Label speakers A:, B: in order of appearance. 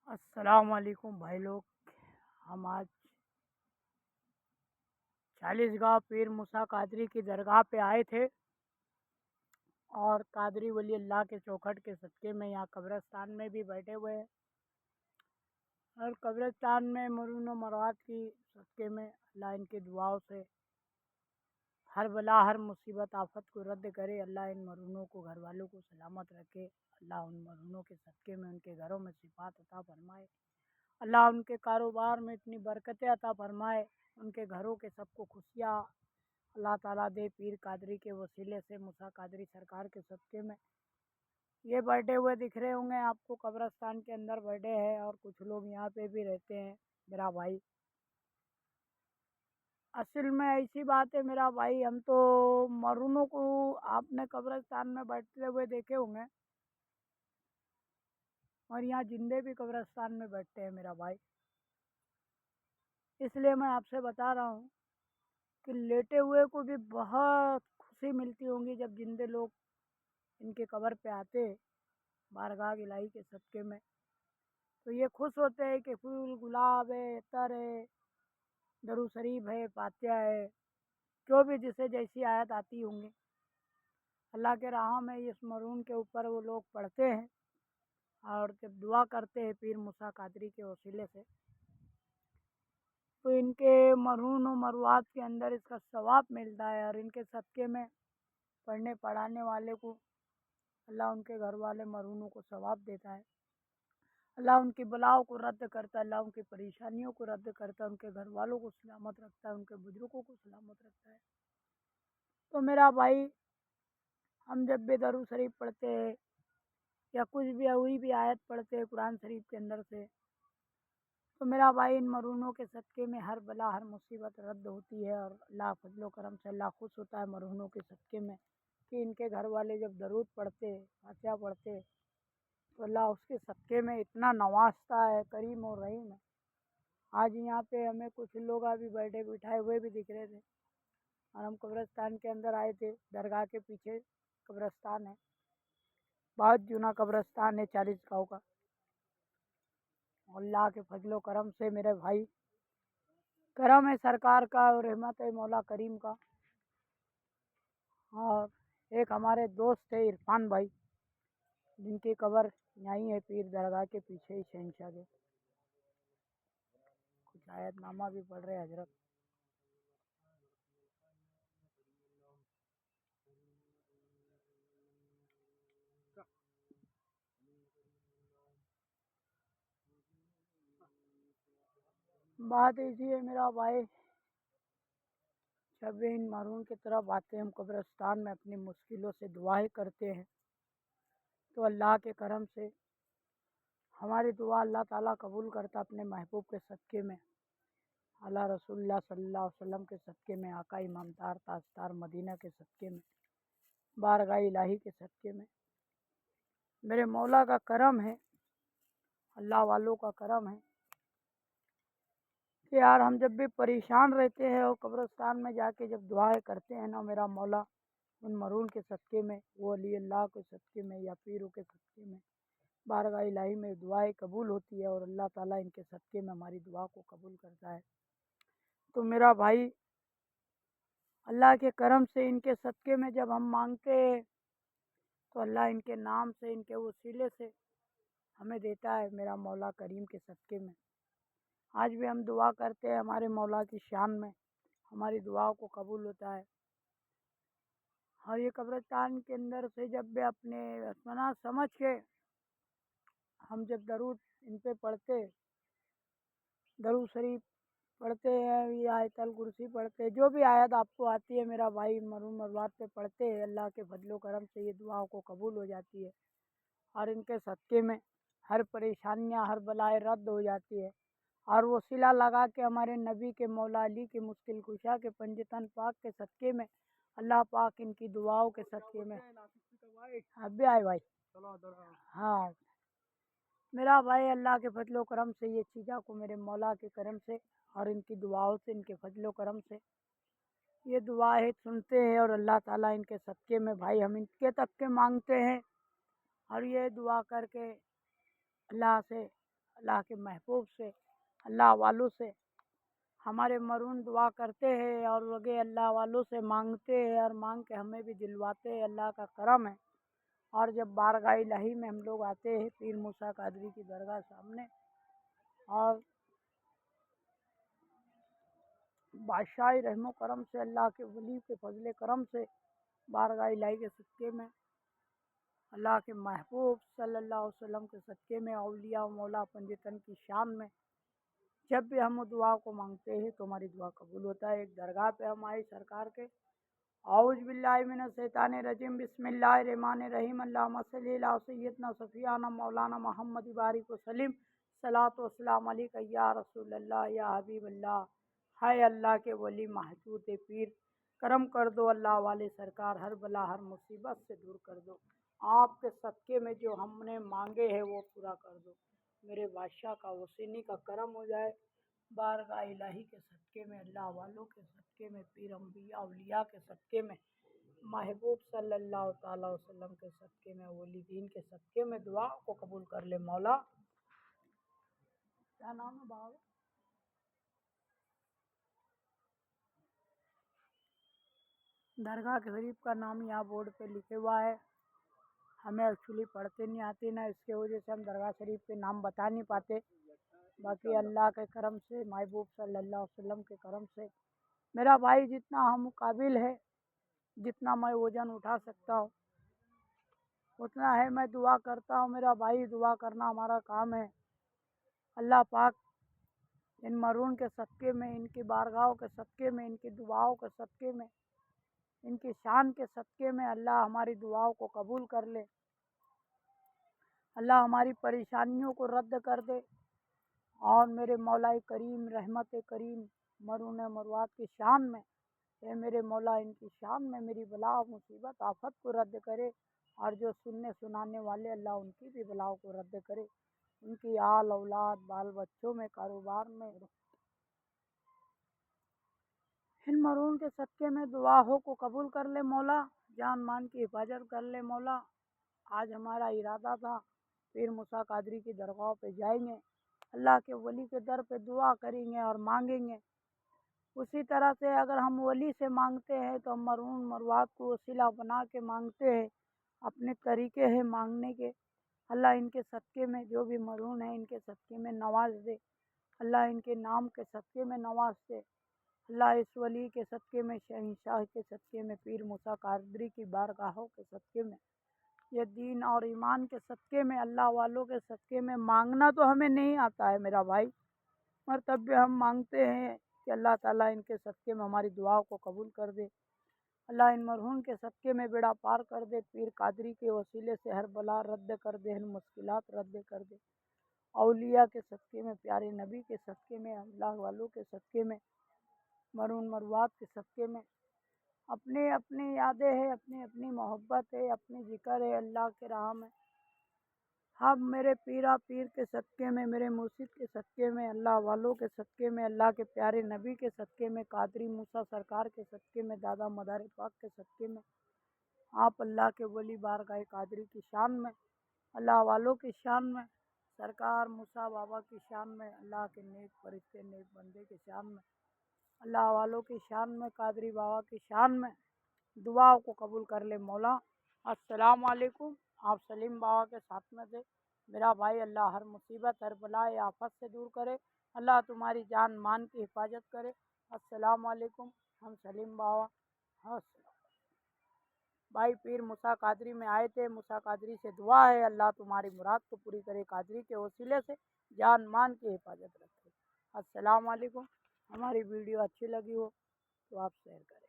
A: السلام علیکم بھائی لوگ۔ ہم آج 40 گاہ پیر موسیٰ قادری کی درگاہ پہ آئے تھے اور قادری ولی اللہ کے چوکھٹ کے صدقے میں یہاں قبرستان میں بھی بیٹھے ہوئے ہیں اور قبرستان میں مرون و مراد کی صدقے میں اللہ ان کی دعاؤں سے ہر بلا ہر مصیبت آفت کو رد کرے۔ اللہ ان مرونوں کو گھر والوں کو سلامت رکھے۔ اللہ ان مرونوں کے صدقے میں ان کے گھروں میں صفات عطا فرمائے۔ اللہ ان کے کاروبار میں اتنی برکتیں عطا فرمائے، ان کے گھروں کے سب کو خوشیاں اللہ تعالیٰ دے۔ پیر قادری کے وسیلے سے موسیٰ قادری سرکار کے صدقے میں یہ بیٹھے ہوئے دکھ رہے ہوں گے آپ کو، قبرستان کے اندر بیٹھے ہیں اور کچھ لوگ یہاں پہ بھی رہتے ہیں میرا بھائی۔ اصل میں ایسی بات ہے میرا بھائی، ہم تو مرونوں کو آپ نے قبرستان میں بیٹھتے ہوئے دیکھے ہوں گے اور یہاں زندے بھی قبرستان میں بیٹھتے ہیں میرا بھائی۔ اس لیے میں آپ سے بتا رہا ہوں کہ لیٹے ہوئے کو بھی بہت خوشی ملتی ہوں گی جب زندے لوگ ان کے قبر پہ آتے بارگاہ الہی کے صدقے میں، تو یہ خوش ہوتے ہیں کہ پھول گلاب ہے، عطر ہے، درود شریف ہے، فاتحہ ہے، جو بھی جسے جیسی آیت آتی ہوں گی اللہ کے راہوں میں اس مرون کے اوپر وہ لوگ پڑھتے ہیں اور جب دعا کرتے ہیں پیر موسیٰ قادری کے وسیلے سے، تو ان کے مرہون و مروات کے اندر اس کا ثواب ملتا ہے اور ان کے صدقے میں پڑھنے پڑھانے والے کو اللہ ان کے گھر والے مرہونوں کو ثواب دیتا ہے۔ اللہ ان کی بلاؤں کو رد کرتا ہے، اللہ ان کی پریشانیوں کو رد کرتا ہے، ان کے گھر والوں کو سلامت رکھتا ہے، ان کے بزرگوں کو سلامت رکھتا ہے۔ تو میرا بھائی، ہم جب بھی درود شریف پڑھتے ہیں یا کچھ بھی ہوئی بھی آیت پڑھتے ہیں قرآن شریف کے اندر سے، تو میرا بھائی ان مرہونوں کے صدقے میں ہر بلا ہر مصیبت رد ہوتی ہے اور اللہ فضل و کرم سے اللہ خوش ہوتا ہے مرہونوں کے صدقے میں کہ ان کے گھر والے جب درود پڑھتے فاتحہ پڑھتے تو اللہ اس کے صدقے میں اتنا نوازتا ہے، کریم اور رحیم ہے۔ آج یہاں پہ ہمیں کچھ لوگ ابھی بیٹھے بٹھائے ہوئے بھی دکھ رہے تھے اور ہم قبرستان کے اندر آئے تھے۔ درگاہ کے پیچھے قبرستان ہے، بہت جونا قبرستان ہے 40 گاؤں کا۔ اللہ کے فضل و کرم سے میرے بھائی، کرم ہے سرکار کا اور رحمت ہے مولا کریم کا۔ اور ایک ہمارے دوست ہے عرفان بھائی، جن کی قبر یہیں ہے پیر درگاہ کے پیچھے ہی شہنشاہ کے۔ کچھ آیت نامہ بھی پڑھ رہے حضرت۔ بات ایسی ہے میرا بھائی، جب بھی ان مرحوم کی طرف آتے ہیں ہم قبرستان میں اپنی مشکلوں سے دعائیں کرتے ہیں تو اللہ کے کرم سے ہماری دعا اللہ تعالیٰ قبول کرتا اپنے محبوب کے صدقے میں، اللہ رسول اللہ صلی اللہ علیہ وسلم کے صدقے میں، آقا امامدار تاجدار مدینہ کے صدقے میں، بارگاہ الہی کے صدقے میں۔ میرے مولا کا کرم ہے، اللہ والوں کا کرم ہے کہ یار ہم جب بھی پریشان رہتے ہیں اور قبرستان میں جا کے جب دعائیں کرتے ہیں نا میرا مولا ان مرون کے صدقے میں، وہ علی اللہ کے صدقے میں یا پیروں کے صدقے میں، بارگاہ الہی میں دعائیں قبول ہوتی ہے اور اللہ تعالیٰ ان کے صدقے میں ہماری دعا کو قبول کرتا ہے۔ تو میرا بھائی، اللہ کے کرم سے ان کے صدقے میں جب ہم مانگتے ہیں تو اللہ ان کے نام سے ان کے وسیلے سے ہمیں دیتا ہے میرا مولا کریم کے صدقے میں۔ آج بھی ہم دعا کرتے ہیں ہمارے مولا کی شان میں، ہماری دعاؤں کو قبول ہوتا ہے۔ اور یہ قبرستان کے اندر سے جب بھی اپنے اطمینان سمجھ کے ہم جب درود ان پہ پڑھتے، درود شریف پڑھتے ہیں یا آیت الکرسی پڑھتے ہیں، جو بھی آیت آپ کو آتی ہے میرا بھائی مرحوم مروات پہ پڑھتے ہیں، اللہ کے فضل و کرم سے یہ دعاؤں کو قبول ہو جاتی ہے اور ان کے صدقے میں ہر پریشانیاں ہر بلائیں رد ہو جاتی ہے۔ اور وہ صلہ لگا کے ہمارے نبی کے مولا علی کے مشکل کشا کے پنجتن پاک کے صدقے میں اللہ پاک ان کی دعاؤں کے صدقے میں اب بھی آئے بھائی۔ ہاں میرا بھائی، اللہ کے فضل و کرم سے یہ چیزوں کو میرے مولا کے کرم سے اور ان کی دعاؤں سے، ان کے فضل و کرم سے یہ دعائیں سنتے ہیں اور اللہ تعالیٰ ان کے صدقے میں بھائی ہم ان کے تک کے مانگتے ہیں اور یہ دعا کر کے اللہ سے अल्लाह के महबूब से, अल्लाह वालों से हमारे मरून दुआ करते हैं और लगे अल्लाह वालों से मांगते हैं और मांग के हमें भी दिलवाते हैं। अल्लाह का करम है। और जब बारगाह इलाही में हम लोग आते हैं पीर मूसा कादरी की दरगाह सामने, और बादशाह रहमो करम से, अल्लाह के वली के फजल करम से, बारगाह इलाही के सदक़े में, अल्लाह के महबूब सल्लल्लाहु अलैहि वसल्लम के सदक़े में, औलिया मौला पंजतन की शान में जब भी हम दुआ को मांगते हैं तो हमारी दुआ कबूल होता है। एक दरगाह पे हम आए सरकार के। औज़ु बिल्लाहि मिनश शैतानिर रजीम, बिस्मिल्लाहिर रहमानिर रहीम, अल्लाहुम्मा सल्लि अला सय्यदना सफियाना मौलाना मोहम्मद बारिक वसल्लिम, सलातो वस्सलाम अलैका या रसूलल्लाह या हबीबल्लाह। हाय अल्लाह के वली महजूद पीर, करम कर दो अल्लाह वाले सरकार, हर बला हर मुसीबत से दूर कर दो। आपके सदक़े में जो हमने मांगे हैं वो पूरा कर दो। मेरे बादशाह का वसीनी का करम हो जाए। बारगाह इलाही के सदक़े में, अल्लाह वालों के सदक़े में, पीर अंबिया औलिया के सदक़े में, महबूब सल्लल्लाहु ताला अलैहि वसल्लम के सदक़े में, वली दीन के सदक़े में दुआ को कबूल कर ले मौला। क्या नाम है बाबा? दरगाह शरीफ का नाम यहाँ बोर्ड पे लिखे हुआ है। हमें एक्चुअली पढ़ते नहीं आती ना, इसके वजह से हम दरगाह शरीफ के नाम बता नहीं पाते। बाकी अल्लाह के करम से, महबूब सल्लल्लाहु अलैहि वसल्लम के करम से, मेरा भाई जितना हम काबिल है, जितना मैं वज़न उठा सकता हूँ उतना है, मैं दुआ करता हूँ। मेरा भाई दुआ करना हमारा काम है। अल्लाह पाक इन मरून के सदक़े में, इनकी बारगाहों के सदक़े में, इनकी दुआओं के सदक़े में, इनकी शान के सदक़े में अल्लाह हमारी दुआओं को कबूल कर ले। अल्लाह हमारी परेशानियों को रद्द कर दे। और मेरे मौलाए करीम रहमत करीम मरून मरुआत की शान में, ये मेरे मौला इनकी शान में मेरी बला मुसीबत आफत को रद्द करे। और जो सुनने सुनाने वाले अल्लाह उनकी भी बलाओं को रद्द करे। उनकी आल औलाद बाल बच्चों में, कारोबार में, इन मरून के सदक़े में दुआओं को कबूल कर ले मौला। जान मान की हिफाजत कर ले मौला। आज हमारा इरादा था पीर मूसा कादरी की दरगाह पे जाएंगे, अल्लाह के वली के दर पे दुआ करेंगे और मांगेंगे। उसी तरह से अगर हम वली से मांगते हैं तो हम मरून मरुआत को वसीला बना के मांगते हैं। अपने तरीके हैं मांगने के। अल्लाह इनके सदक़े में जो भी मरून है इनके सदक़े में नवाज दे। अल्लाह इनके नाम के सदक़े में नवाज दे। अल्लाह इस वली के सदक़े में, शहंशाह के सदक़े में, पीर मूसा कादरी की बारगाहों के सदक़े में, ये दीन और ईमान के सदक़े में, अल्लाह वालों के सदक़े में, मांगना तो हमें नहीं आता है मेरा भाई, मगर तब भी हम मांगते हैं कि अल्लाह ताला इनके सदक़े में हमारी दुआओं को कबूल कर दे। अल्लाह इन मरहूम के सदक़े में बेड़ा पार कर दे। पीर कादरी के वसीले से हर बला रद्द कर दे, हर मुश्किलात रद्द कर दे। औलिया के सदक़े में, प्यारे नबी के सदक़े में, अल्लाह वालों के सदक़े में, मरून मरुआत के सदक़े में, अपने अपनी यादें हैं, अपनी अपनी मोहब्बत है, अपनी ज़िक्र है अल्लाह के राह में। हम मेरे पीरा पीर के सदक़े में, मेरे मुर्शिद के सदक़े में, अल्लाह वालों के सदक़े में, अल्लाह के प्यारे नबी के सदक़े में, कादरी मूसा सरकार के सदक़े में, दादा मदार पाक के सदक़े में, आप अल्लाह के वली बारगाह कादरी की शान में, अल्लाह वालों की शान में, सरकार मूसा बाबा की शान में, अल्लाह के नेक फरिश्ते नेक बंदे के शान में, अल्लाह वालों की शान में, कादरी बाबा की शान में दुआओं को कबूल कर ले मौला। अस्सलाम वालेकुम। आप सलीम बाबा के साथ में थे। मेरा भाई अल्लाह हर मुसीबत हर बलाए आफत से दूर करे। अल्लाह तुम्हारी जान मान की हिफाजत करे। अस्सलाम वालेकुम। हम सलीम बाबा। हाँ भाई पीर मूसा कादरी में आए थे। मूसा कादरी से दुआ है अल्लाह तुम्हारी मुराद को पूरी करे, कादरी के वसीले से जान मान की हिफाजत रखे। अस्सलाम वालेकुम। हमारी वीडियो अच्छी लगी हो तो आप शेयर करें।